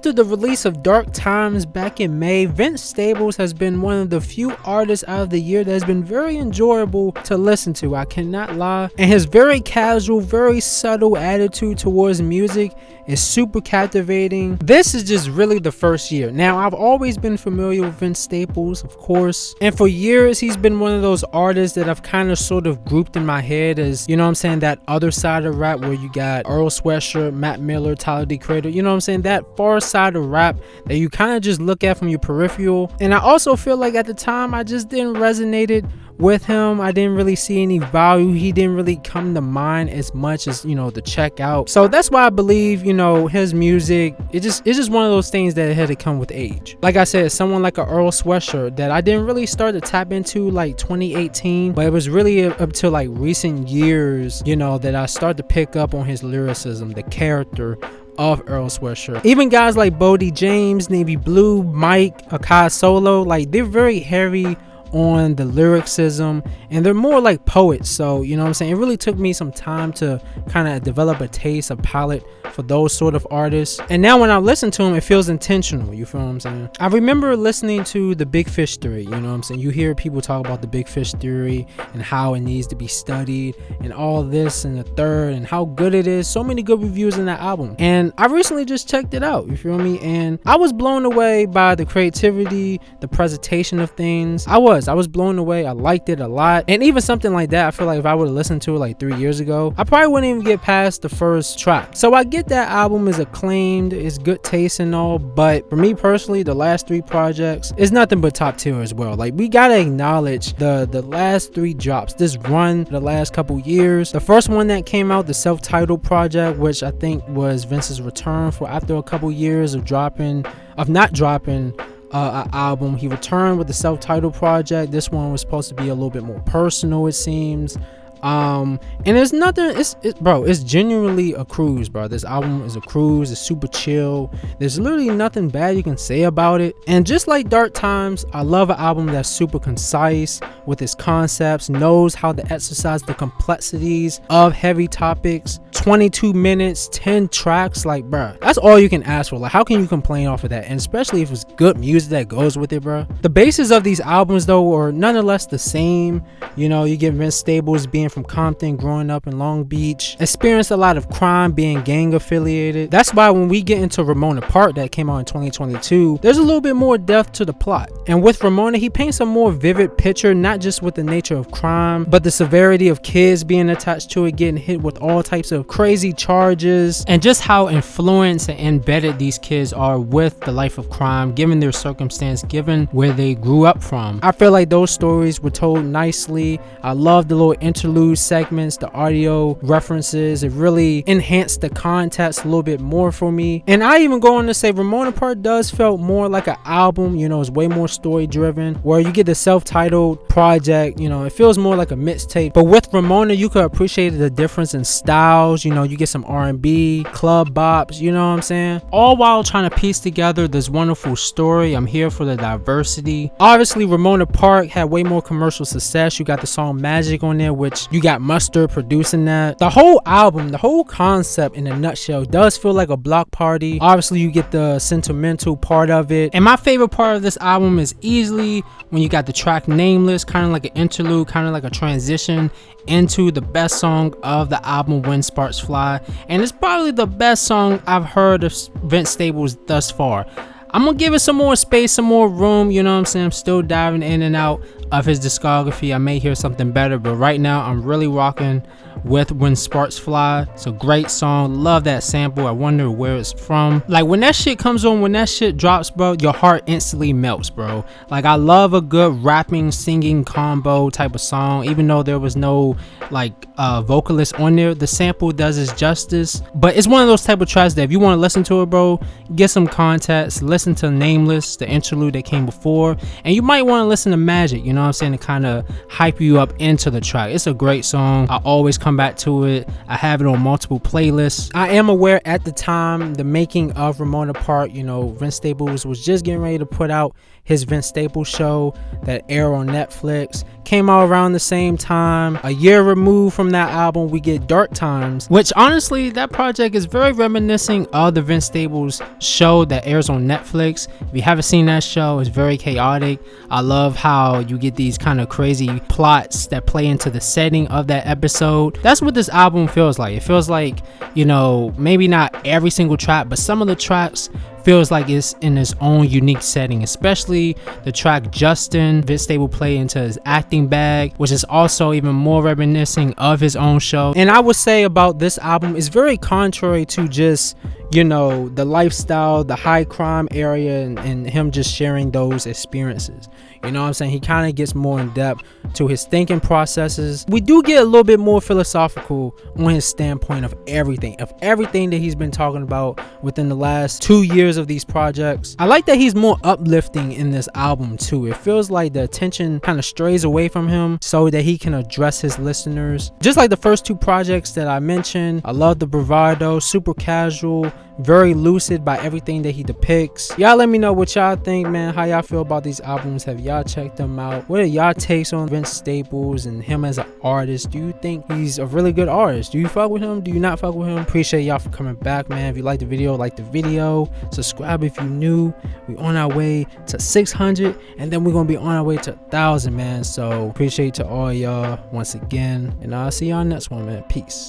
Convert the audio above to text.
After the release of Dark Times back in May, Vince Staples has been one of the few artists out of the year that has been very enjoyable to listen to, I cannot lie. And his very casual, very subtle attitude towards music is super captivating. This is just really the first year. Now, I've always been familiar with Vince Staples, of course, and for years he's been one of those artists that I've kind of sort of grouped in my head as, you know what I'm saying, that other side of rap where you got Earl Sweatshirt, Mac Miller, Tyler the Creator, you know what I'm saying, that far side of rap that you kind of just look at from your peripheral. And I also feel like at the time I just didn't resonate with him. I didn't really see any value. He didn't really come to mind as much as, you know, to check out. So that's why I believe, you know, his music, it's just one of those things that had to come with age. Like I said, someone like a Earl Sweatshirt that I didn't really start to tap into like 2018, but it was really up to like recent years, you know, that I started to pick up on his lyricism, the character of Earl Sweatshirt. Even guys like Bodie James, Navy Blue, Mike, Akai Solo, like they're very heavy on the lyricism and they're more like poets. So, you know what I'm saying, it really took me some time to kind of develop a taste, a palette for those sort of artists. And now when I listen to them, it feels intentional. You feel what I'm saying? I remember listening to the Big Fish Theory. You know what I'm saying? You hear people talk about the Big Fish Theory and how it needs to be studied and all this and the third and how good it is. So many good reviews in that album. And I recently just checked it out. You feel me? And I was blown away by the creativity, the presentation of things. I was blown away. I liked it a lot. And even something like that, I feel like if I would have listened to it like 3 years ago, I probably wouldn't even get past the first track. So I get that album is acclaimed, it's good taste and all, but for me personally, the last 3 projects is nothing but top tier as well. Like, we gotta acknowledge the last 3 drops, this run the last couple years. The first one that came out, the self-titled project, which I think was Vince's return for after a couple years of not dropping an album. He returned with the self-titled project. This one was supposed to be a little bit more personal, it seems. And there's nothing, it's genuinely a cruise, bro. This album is a cruise. It's super chill. There's literally nothing bad you can say about it. And just like Dark Times, I love an album that's super concise with its concepts, knows how to exercise the complexities of heavy topics. 22 minutes, 10 tracks, like, bro, that's all you can ask for. Like, how can you complain off of that? And especially if it's good music that goes with it, bro. The basis of these albums though are nonetheless the same. You know, you get Vince Staples being from Compton, growing up in Long Beach, experienced a lot of crime, being gang affiliated. That's why when we get into Ramona Park that came out in 2022, there's a little bit more depth to the plot. And with Ramona, he paints a more vivid picture, not just with the nature of crime, but the severity of kids being attached to it, getting hit with all types of crazy charges, and just how influenced and embedded these kids are with the life of crime, given their circumstance, given where they grew up from. I feel like those stories were told nicely. I love the little interlude segments, the audio references. It really enhanced the context a little bit more for me. And I even go on to say Ramona Park does felt more like an album. You know, it's way more story driven, where you get the self-titled project, you know, it feels more like a mixtape. But with Ramona, you could appreciate the difference in styles. You know, you get some R&B, club bops, you know what I'm saying, all while trying to piece together this wonderful story. I'm here for the diversity. Obviously, Ramona Park had way more commercial success. You got the song Magic on there, which you got Mustard producing that. The whole album, the whole concept in a nutshell does feel like a block party. Obviously, you get the sentimental part of it. And my favorite part of this album is easily when you got the track Nameless, kind of like an interlude, kind of like a transition into the best song of the album, When Sparks Fly. And it's probably the best song I've heard of Vince Staples thus far. I'm gonna give it some more space, some more room, you know what I'm saying? I'm still diving in and out of his discography. I may hear something better, but right now I'm really rocking with When Sparks Fly. It's a great song. Love that sample. I wonder where it's from. Like, when that shit comes on, when that shit drops, bro, your heart instantly melts, bro. Like, I love a good rapping, singing combo type of song. Even though there was no like vocalist on there, the sample does its justice. But it's one of those type of tracks that if you want to listen to it, bro, get some context, listen to Nameless, the interlude that came before, and you might want to listen to Magic, you know what I'm saying, to kind of hype you up into the track. It's a great song. I always come back to it. I have it on multiple playlists. I am aware at the time, the making of Ramona Park, you know, Vince Staples was just getting ready to put out his Vince Staples show that aired on Netflix. Came out around the same time. A year removed from that album, we get Dark Times, which honestly, that project is very reminiscent of the Vince Staples show that airs on Netflix. If you haven't seen that show, it's very chaotic. I love how you get these kind of crazy plots that play into the setting of that episode. That's what this album feels like. It feels like, you know, maybe not every single track, but some of the tracks feels like it's in its own unique setting, especially the track Justin. Vince Staples play into his acting bag, which is also even more reminiscent of his own show. And I would say about this album, it's very contrary to just, you know, the lifestyle, the high crime area, and him just sharing those experiences. You know what I'm saying? He kind of gets more in depth to his thinking processes. We do get a little bit more philosophical on his standpoint of everything that he's been talking about within the last 2 years of these projects. I like that he's more uplifting in this album too. It feels like the attention kind of strays away from him so that he can address his listeners. Just like the first 2 projects that I mentioned, I love the bravado, super casual, very lucid by everything that he depicts. Y'all let me know what y'all think, man. How y'all feel about these albums? Have y'all checked them out? What are y'all takes on Vince Staples and him as an artist? Do you think he's a really good artist? Do you fuck with him? Do you not fuck with him? Appreciate y'all for coming back, man. If you like the video, like the video. Subscribe if you new. We on our way to 600, and then we're gonna be on our way to 1,000, man. So appreciate to all y'all once again, and I'll see y'all next one, man. Peace.